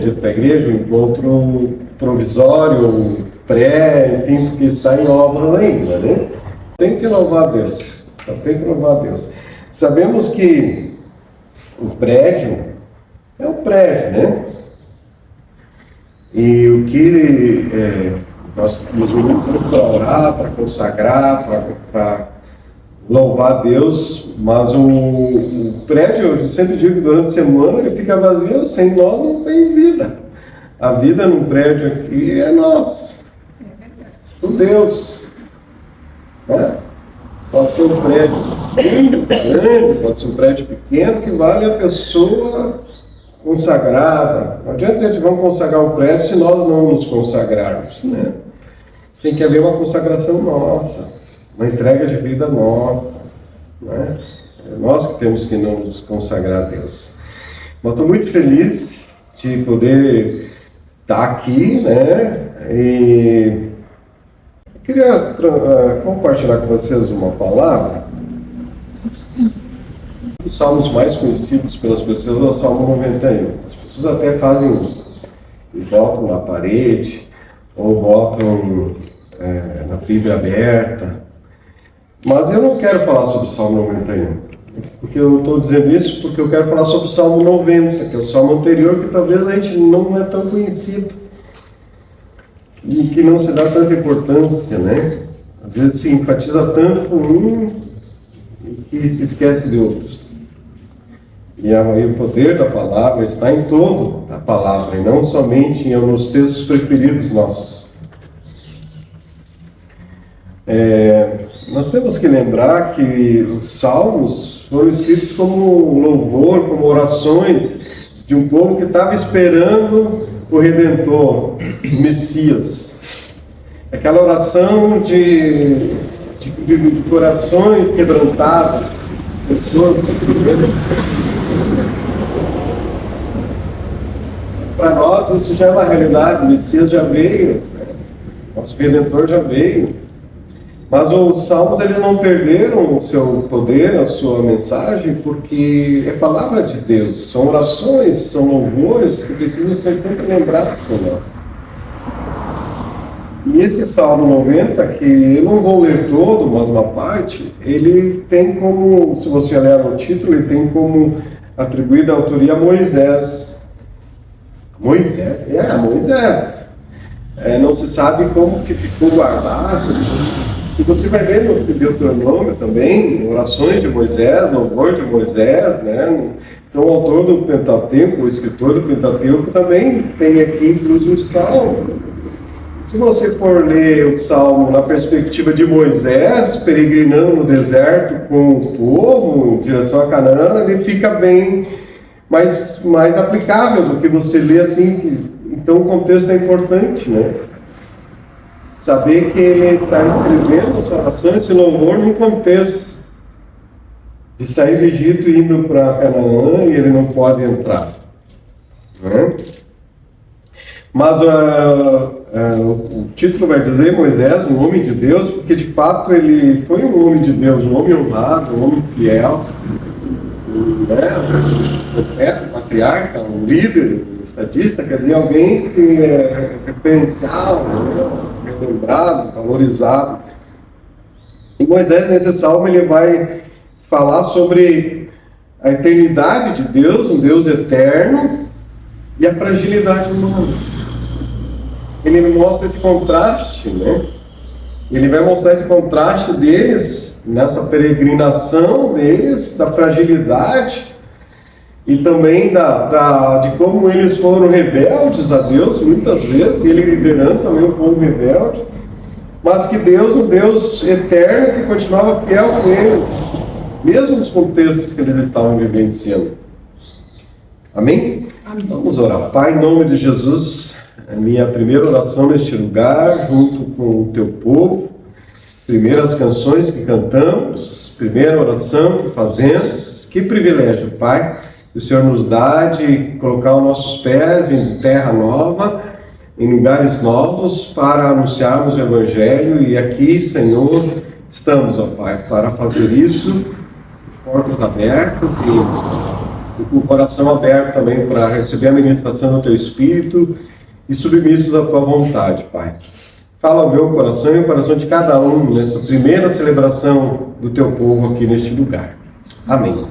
dito para a igreja, um encontro provisório, pré, enfim, porque está em obra ainda, né? Tem que louvar a Deus, tem que louvar a Deus. Sabemos que o prédio é um prédio, né? E o que nós nos unimos para orar, para consagrar, para louvar a Deus, mas o prédio, eu sempre digo que durante a semana ele fica vazio, sem nós não tem vida. A vida num prédio aqui é nossa, com Deus. Né? Pode ser um prédio muito grande, pode ser um prédio pequeno, que vale a pessoa consagrada. Não adianta a gente vamos consagrar o prédio se nós não nos consagrarmos, né? Tem que haver uma consagração nossa, uma entrega de vida nossa, né? É nós que temos que nos consagrar a Deus. Mas estou muito feliz de poder estar aqui, né? E eu queria compartilhar com vocês uma palavra. Os salmos mais conhecidos pelas pessoas é o Salmo 91. As pessoas até fazem e botam na parede, ou botam na Bíblia aberta. Mas eu não quero falar sobre o Salmo 91. Porque eu estou dizendo isso porque eu quero falar sobre o Salmo 90, que é o Salmo anterior, que talvez a gente não é tão conhecido. E que não se dá tanta importância, né? Às vezes se enfatiza tanto um que se esquece de outros. E o poder da palavra está em toda a palavra, e não somente nos textos preferidos nossos. Nós temos que lembrar que os salmos foram escritos como louvor, como orações de um povo que estava esperando o Redentor, o Messias. Aquela oração de corações quebrantados, pessoas simplesmente. Para nós isso já é uma realidade, o Messias já veio, nosso Redentor já veio. Mas os salmos eles não perderam o seu poder, a sua mensagem, porque é palavra de Deus, são orações, são louvores que precisam ser sempre lembrados por nós. E esse Salmo 90, que eu não vou ler todo, mas uma parte, ele tem como, se você olhar no título, ele tem como atribuída a autoria a Moisés. Moisés? Moisés. Não se sabe como que ficou guardado. E você vai ver no Deuteronômio também, orações de Moisés, louvor de Moisés, né? Então o autor do Pentateuco, o escritor do Pentateuco também tem aqui incluso um salmo. Se você for ler o Salmo na perspectiva de Moisés, peregrinando no deserto com o povo em direção a Canaã, ele fica bem mais aplicável do que você lê assim. Então o contexto é importante, né? Saber que ele está escrevendo essa oração, esse louvor, num contexto de sair do Egito e indo para Canaã e ele não pode entrar, né? Mas o título vai dizer Moisés, um homem de Deus, porque de fato ele foi um homem de Deus, um homem honrado, um homem fiel, né? Um profeta, um patriarca, um líder, um estadista, quer dizer, alguém que é referencial, né? Lembrado, valorizado. E Moisés, nesse salmo, ele vai falar sobre a eternidade de Deus, um Deus eterno, e a fragilidade humana. Ele mostra esse contraste, né? Ele vai mostrar esse contraste deles, nessa peregrinação deles, da fragilidade, e também de como eles foram rebeldes a Deus, muitas vezes, e ele liderando também o povo rebelde, mas que Deus, um Deus eterno, que continuava fiel com eles, mesmo nos contextos que eles estavam vivenciando. Amém? Amém. Vamos orar. Pai, em nome de Jesus, a minha primeira oração neste lugar, junto com o teu povo, primeiras canções que cantamos, primeira oração que fazemos, que privilégio, Pai, que o Senhor nos dá de colocar os nossos pés em terra nova, em lugares novos, para anunciarmos o Evangelho. E aqui, Senhor, estamos, ó Pai, para fazer isso, portas abertas, e com o coração aberto também para receber a ministração do Teu Espírito e submissos à Tua vontade, Pai. Fala ao meu coração e o coração de cada um nessa primeira celebração do Teu povo aqui neste lugar. Amém.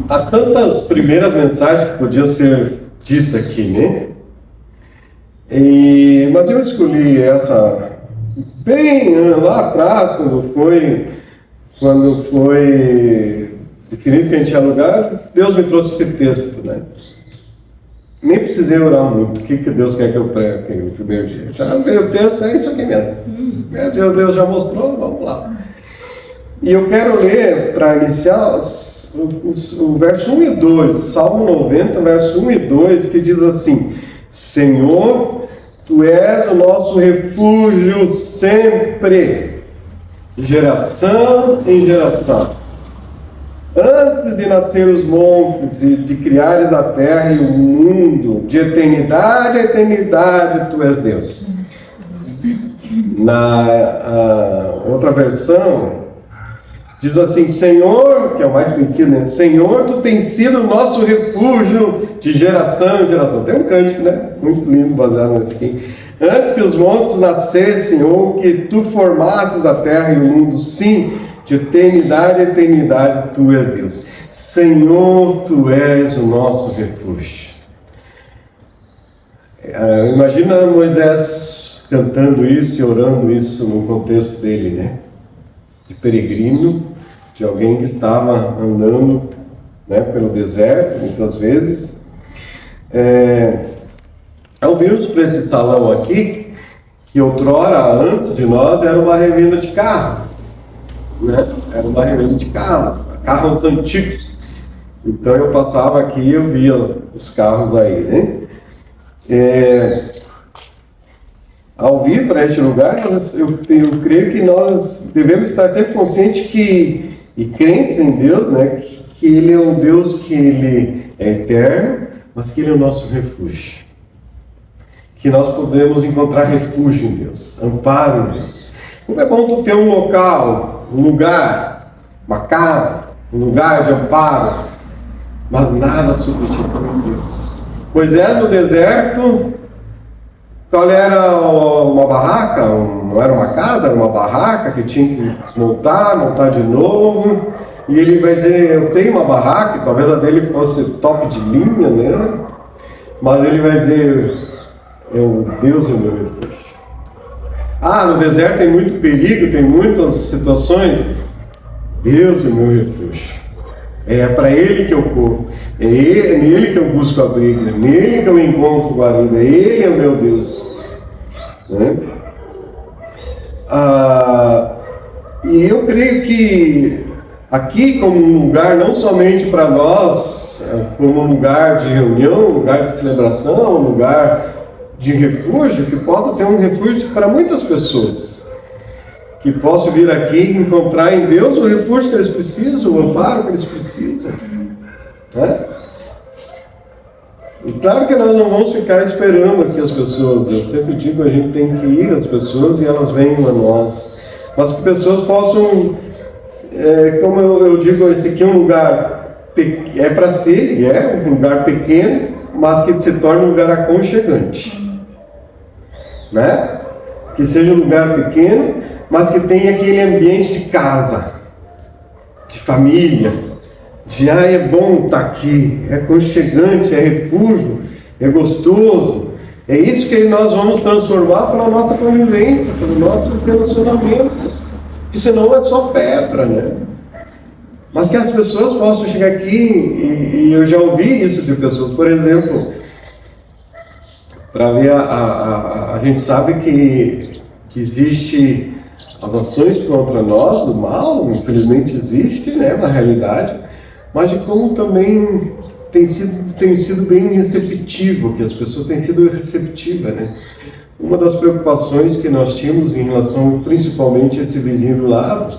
Há tantas primeiras mensagens que podiam ser ditas aqui, né? Mas eu escolhi essa bem lá atrás, quando foi definido que a gente ia alugar, Deus me trouxe esse texto, né? Nem precisei orar muito. O que Deus quer que eu pregue no primeiro dia? Já veio o texto, é isso aqui mesmo. Deus já mostrou, vamos lá. E eu quero ler, para iniciar, o verso 1 e 2, Salmo 90, verso 1 e 2, que diz assim: Senhor, Tu és o nosso refúgio sempre, de geração em geração. Antes de nascer os montes e de criares a terra e o mundo, de eternidade a eternidade, Tu és Deus. Na outra versão, diz assim: Senhor, que é o mais conhecido, né? Senhor, Tu tens sido o nosso refúgio de geração em geração. Tem um cântico, né? Muito lindo, baseado nesse aqui. Antes que os montes nascessem, ou que Tu formasses a terra e o mundo, sim, de eternidade a eternidade, Tu és Deus. Senhor, Tu és o nosso refúgio. Imagina Moisés cantando isso e orando isso no contexto dele, né? De peregrino, de alguém que estava andando, né, pelo deserto, muitas vezes. Ao virmos para esse salão aqui, que outrora, antes de nós, era uma revenda de carro, né? Era uma revenda de carros antigos. Então eu passava aqui e eu via os carros aí, né? Ao vir para este lugar, eu creio que nós devemos estar sempre conscientes e crentes em Deus, né? Que Ele é um Deus que Ele é eterno, mas que Ele é o nosso refúgio. Que nós podemos encontrar refúgio em Deus, amparo em Deus. Como é bom tu ter um local, um lugar, uma casa, um lugar de amparo, mas nada substitui Deus. Moisés no deserto, qual era uma barraca? Não era uma casa, era uma barraca que tinha que desmontar, montar de novo. E ele vai dizer: eu tenho uma barraca, talvez a dele fosse top de linha, né? Mas ele vai dizer: Deus é o meu refúgio. No deserto tem muito perigo, tem muitas situações. Deus é o meu refúgio. É para Ele que eu corro, é nele que eu busco abrigo, é nele que eu encontro guarida, Ele é o meu Deus. Né? E eu creio que aqui, como um lugar não somente para nós, como um lugar de reunião, um lugar de celebração, um lugar de refúgio, que possa ser um refúgio para muitas pessoas, que possam vir aqui e encontrar em Deus o refúgio que eles precisam, o amparo que eles precisam, né? E claro que nós não vamos ficar esperando aqui as pessoas. Eu sempre digo, a gente tem que ir às pessoas e elas vêm a nós, mas que pessoas possam, como eu digo, esse aqui é um lugar, é para ser, um lugar pequeno, mas que se torne um lugar aconchegante, né? Que seja um lugar pequeno, mas que tenha aquele ambiente de casa, de família, é bom estar aqui, é aconchegante, é refúgio, é gostoso. É isso que nós vamos transformar pela nossa convivência, pelos nossos relacionamentos, que senão é só pedra, né? Mas que as pessoas possam chegar aqui, e eu já ouvi isso de pessoas, por exemplo, para ver, a gente sabe que existe as ações contra nós, do mal, infelizmente existe, né, na realidade, mas de como também tem sido bem receptivo, que as pessoas têm sido receptivas, né? Uma das preocupações que nós tínhamos em relação principalmente a esse vizinho do lado,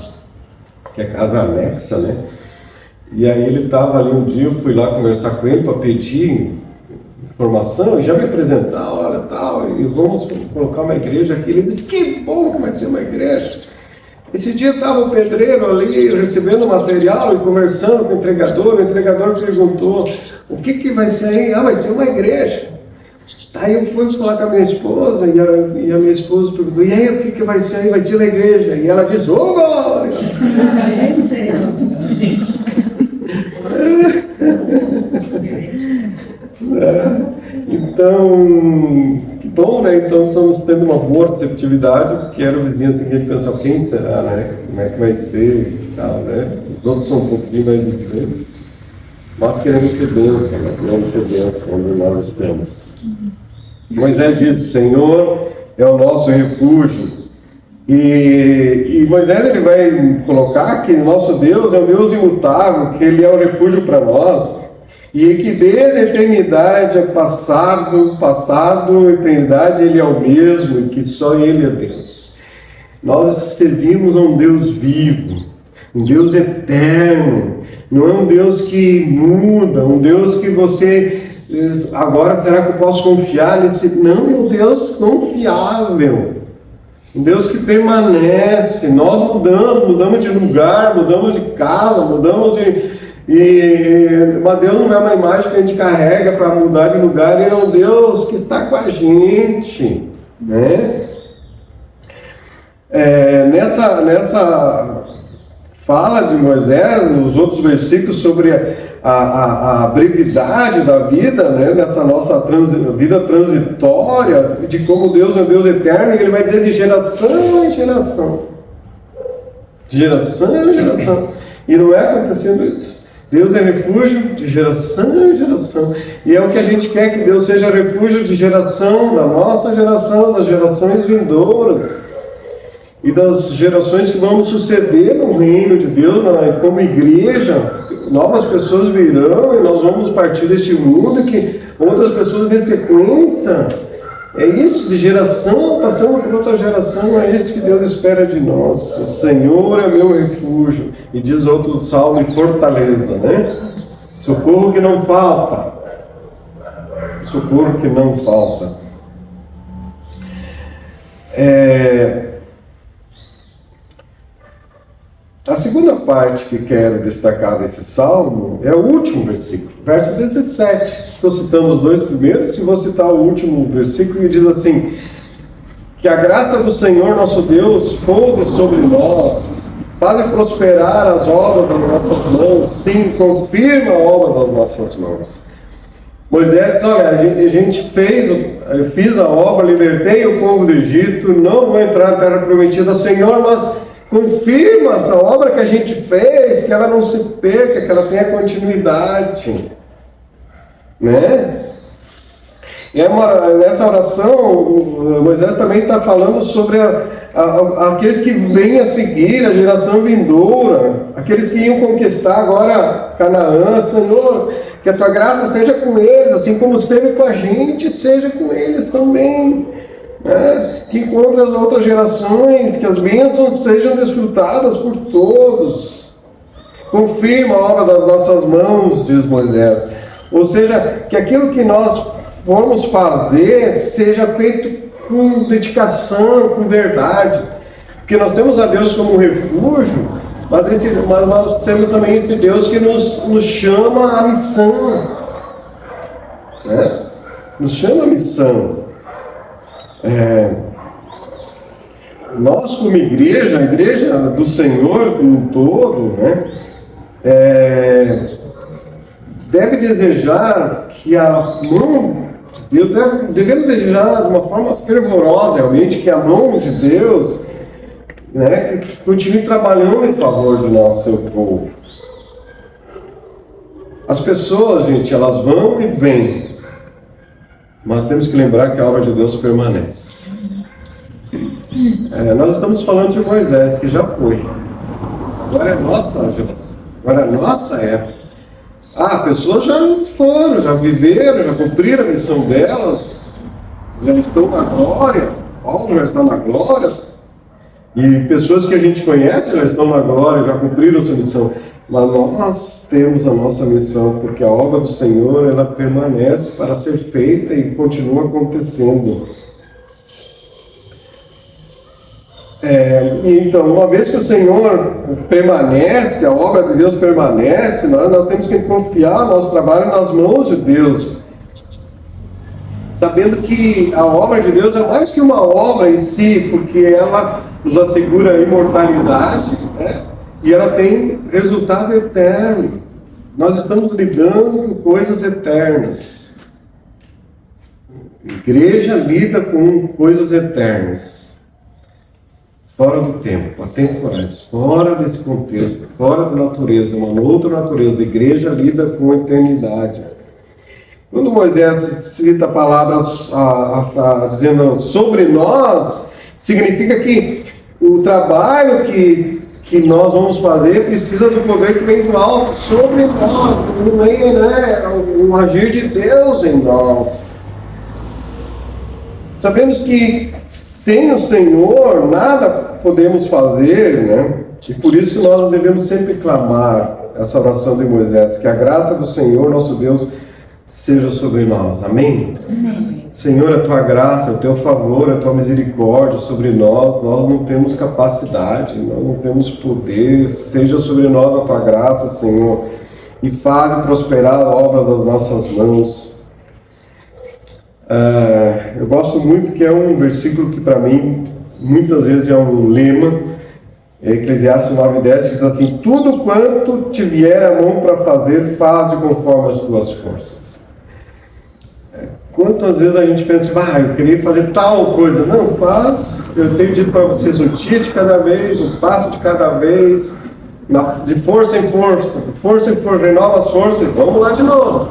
que é a casa anexa, né? E aí ele estava ali um dia, eu fui lá conversar com ele para pedir informação, e já me apresentar, olha, tal, e vamos colocar uma igreja aqui. Ele disse: que bom que vai ser uma igreja. Esse dia estava o pedreiro ali recebendo material e conversando com o entregador perguntou, o que vai ser aí? Ah, vai ser uma igreja. Aí eu fui falar com a minha esposa e a minha esposa perguntou, e aí o que vai ser aí? Vai ser uma igreja. E ela disse, ô glória! Então, que bom, né? Então estamos tendo uma boa receptividade, porque era o vizinho assim que a gente pensava, quem será, né? Como é que vai ser e tal, né? Os outros são um pouquinho mais diferentes. Nós queremos ser bênção, né? Queremos ser bênção onde nós estamos. Moisés disse, Senhor é o nosso refúgio. E Moisés ele vai colocar que nosso Deus é um Deus imutável, que Ele é o refúgio para nós, e que desde a eternidade, passado, eternidade, Ele é o mesmo, e que só Ele é Deus. Nós servimos a um Deus vivo, um Deus eterno, não é um Deus que muda, um Deus que você... Agora, será que eu posso confiar nesse... Não, é um Deus confiável. Um Deus que permanece. Nós mudamos de lugar, mudamos de casa, mudamos de... Mas Deus não é uma imagem que a gente carrega para mudar de lugar, Ele é um Deus que está com a gente, né? Nessa fala de Moisés, nos outros versículos, sobre a brevidade da vida, né, dessa nossa vida transitória, de como Deus é um Deus eterno, e Ele vai dizer de geração em geração. De geração em geração. E não é acontecendo isso. Deus é refúgio de geração em geração. E é o que a gente quer, que Deus seja refúgio de geração, da nossa geração, das gerações vindouras. E das gerações que vão suceder no reino de Deus, como igreja. Novas pessoas virão e nós vamos partir deste mundo, que outras pessoas de sequência. É isso, de geração, passando por outra geração, é isso que Deus espera de nós. O Senhor é meu refúgio. E diz outro salmo, e fortaleza, né? Socorro que não falta. Socorro que não falta. A segunda parte que quero destacar desse salmo é o último versículo, verso 17. Estou citando os dois primeiros, e vou citar o último versículo, que diz assim: que a graça do Senhor nosso Deus pouse sobre nós, faze prosperar as obras das nossas mãos, sim, confirma a obra das nossas mãos. Moisés diz, olha, a gente fiz a obra, libertei o povo do Egito, não vou entrar na terra prometida, Senhor, mas confirma essa obra que a gente fez, que ela não se perca, que ela tenha continuidade, né? E nessa oração, Moisés também está falando sobre aqueles que vêm a seguir, a geração vindoura, aqueles que iam conquistar agora Canaã. Senhor, que a tua graça seja com eles, assim como esteve com a gente, seja com eles também. Que encontre as outras gerações, que as bênçãos sejam desfrutadas por todos. Confirma a obra das nossas mãos, diz Moisés. Ou seja, que aquilo que nós formos fazer seja feito com dedicação, com verdade. Porque nós temos a Deus como refúgio, mas nós temos também esse Deus que nos chama à missão. Né? Nos chama à missão. Nós como igreja, a igreja do Senhor como um todo, né, deve desejar que a mão de Deus, devemos desejar de uma forma fervorosa realmente, que a mão de Deus, né, que continue trabalhando em favor do seu povo. As pessoas, gente, elas vão e vêm, mas temos que lembrar que a obra de Deus permanece. Nós estamos falando de Moisés, que já foi. Agora é nossa geração. Agora é nossa época. Pessoas já foram, já viveram, já cumpriram a missão delas, já estão na glória. Paulo já está na glória. E pessoas que a gente conhece já estão na glória, já cumpriram a sua missão. Mas nós temos a nossa missão, porque a obra do Senhor, ela permanece para ser feita e continua acontecendo. Então, uma vez que o Senhor permanece, a obra de Deus permanece, nós temos que confiar nosso trabalho nas mãos de Deus, sabendo que a obra de Deus é mais que uma obra em si, porque ela nos assegura a imortalidade, né? E ela tem resultado eterno. Nós estamos lidando com coisas eternas. A igreja lida com coisas eternas. Fora do tempo, atemporais, fora desse contexto, fora da natureza, uma outra natureza. A igreja lida com a eternidade. Quando Moisés cita palavras dizendo sobre nós, significa que o trabalho que nós vamos fazer precisa do poder que vem do alto sobre nós, não é, né, o agir de Deus em nós. Sabemos que sem o Senhor nada podemos fazer, né? E por isso nós devemos sempre clamar essa oração de Moisés, que a graça do Senhor, nosso Deus, seja sobre nós. Amém? Amém. Senhor, a tua graça, o teu favor, a tua misericórdia sobre nós não temos capacidade, nós não temos poder. Seja sobre nós a tua graça, Senhor, e faz prosperar a obra das nossas mãos. Eu gosto muito, que é um versículo que para mim muitas vezes é um lema, Eclesiastes 9:10, que diz assim: tudo quanto te vier a mão para fazer, faze conforme as tuas forças. Quantas vezes a gente pensa, eu queria fazer tal coisa. Não, faz. Eu tenho dito para vocês, um dia de cada vez, um passo de cada vez, de força em força, de força em força, renova as forças e vamos lá de novo.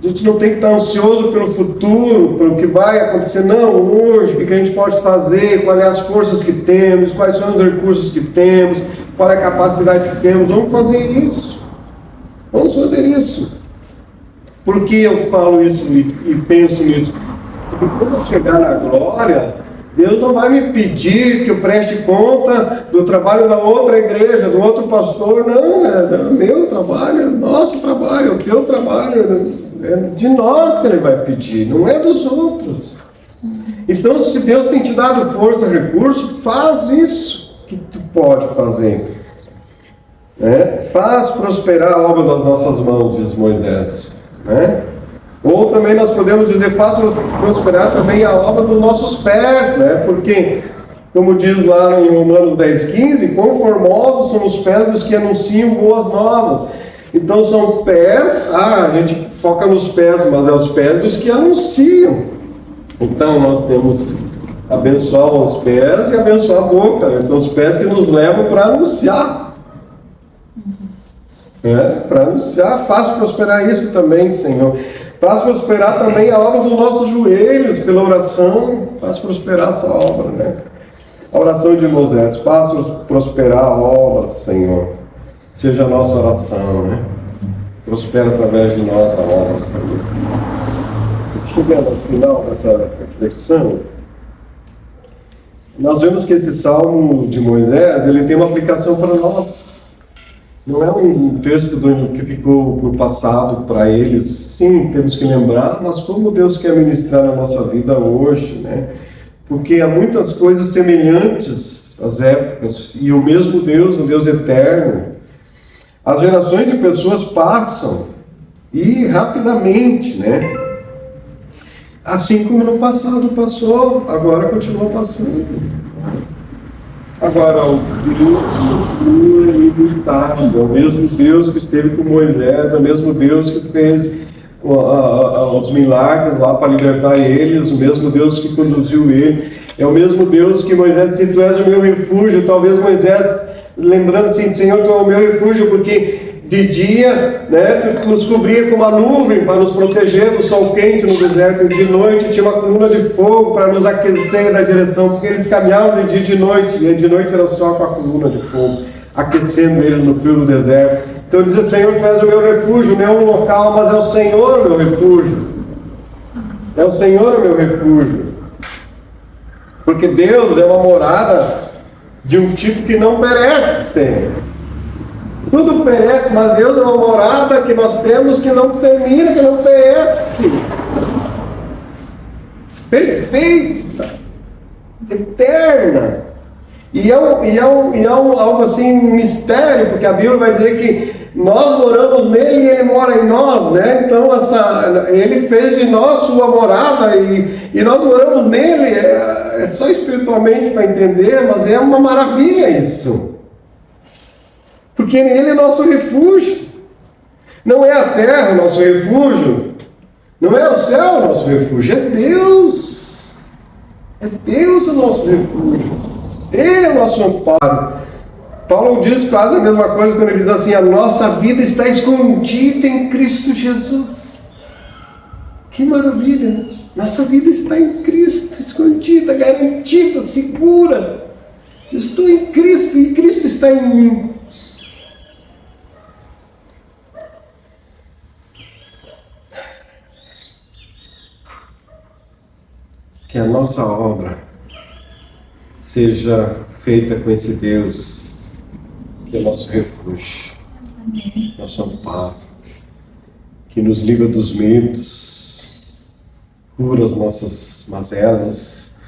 A gente não tem que estar ansioso pelo futuro, pelo que vai acontecer. Não, hoje, o que a gente pode fazer, quais são as forças que temos, quais são os recursos que temos, qual é a capacidade que temos. Vamos fazer isso. Vamos fazer isso. Por que eu falo isso e penso nisso? Porque quando eu chegar na glória, Deus não vai me pedir que eu preste conta do trabalho da outra igreja, do outro pastor. Não, é meu trabalho, é nosso trabalho, é o teu trabalho. É de nós que Ele vai pedir, não é dos outros. Então, se Deus tem te dado força, recurso, faz isso que tu pode fazer. Faz prosperar a obra das nossas mãos, diz Moisés. Ou também nós podemos dizer, faça prosperar também a obra dos nossos pés, né? Porque, como diz lá em Romanos 10:15, quão formosos são os pés dos que anunciam boas novas. Então são pés, a gente foca nos pés, mas é os pés dos que anunciam. Então nós temos abençoar os pés e abençoar a boca, né? Então os pés que nos levam para anunciar. Para anunciar, faz prosperar isso também, Senhor. Faz prosperar também a obra dos nossos joelhos, pela oração, faz prosperar essa obra, né? A oração de Moisés, faz prosperar a obra, Senhor. Seja a nossa oração, né? Prospera através de nós a obra, Senhor. Chegando ao final dessa reflexão, nós vemos que esse salmo de Moisés, ele tem uma aplicação para nós. Não é um texto que ficou para o passado, para eles. Sim, temos que lembrar, mas como Deus quer ministrar na nossa vida hoje, né? Porque há muitas coisas semelhantes às épocas, e o mesmo Deus, o Deus eterno. As gerações de pessoas passam, e rapidamente, né? Assim como no passado passou, agora continua passando. Agora, o Deus ilimitado, é o mesmo Deus que esteve com Moisés, é o mesmo Deus que fez os milagres lá para libertar eles, o mesmo Deus que conduziu ele, é o mesmo Deus que Moisés disse, tu és o meu refúgio. Talvez Moisés, lembrando assim, Senhor, tu é o meu refúgio, porque de dia, né, tu nos cobria com uma nuvem para nos proteger do sol quente no deserto, e de noite tinha uma coluna de fogo para nos aquecer na direção, porque eles caminhavam de dia e de noite, e de noite era só com a coluna de fogo, aquecendo eles no frio do deserto. Então diz, Senhor, tu és o meu refúgio, não é um local, mas é o Senhor o meu refúgio. É o Senhor o meu refúgio. Porque Deus é uma morada de um tipo que não perece, Senhor. Tudo perece, mas Deus é uma morada que nós temos que não termina, que não perece. Perfeita, eterna. Algo assim, um mistério, porque a Bíblia vai dizer que nós moramos nele e ele mora em nós, né? Então, ele fez de nós sua morada e nós moramos nele. É só espiritualmente para entender, mas é uma maravilha isso. Porque ele é nosso refúgio. Não é a terra o nosso refúgio, não é o céu o nosso refúgio, é Deus. É Deus o nosso refúgio. Ele é o nosso amparo. Paulo diz quase a mesma coisa quando ele diz assim: a nossa vida está escondida em Cristo Jesus. Que maravilha, né? Nossa vida está em Cristo, escondida, garantida, segura. Eu estou em Cristo e Cristo está em mim. Que a nossa obra seja feita com esse Deus que é nosso refúgio, nosso amparo, que nos livra dos medos, cura as nossas mazelas,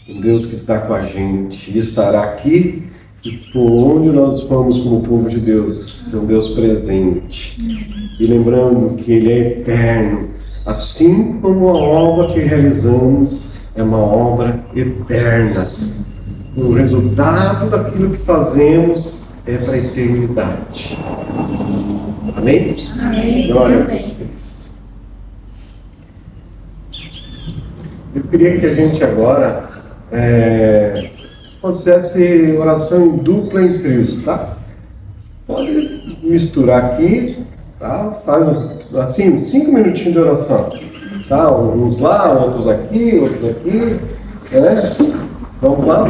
um Deus que está com a gente e estará aqui e por onde nós vamos como povo de Deus, é um Deus presente. E lembrando que Ele é eterno, assim como a obra que realizamos é uma obra eterna. O resultado daquilo que fazemos é para a eternidade. Amém? Amém. Glória a Deus por isso. Eu queria que a gente agora fizesse oração em dupla em trios, tá? Pode misturar aqui, tá? Faz assim, 5 minutinhos de oração. Tá? Uns lá, outros aqui, né? Vamos lá?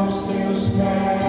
aos teus pés.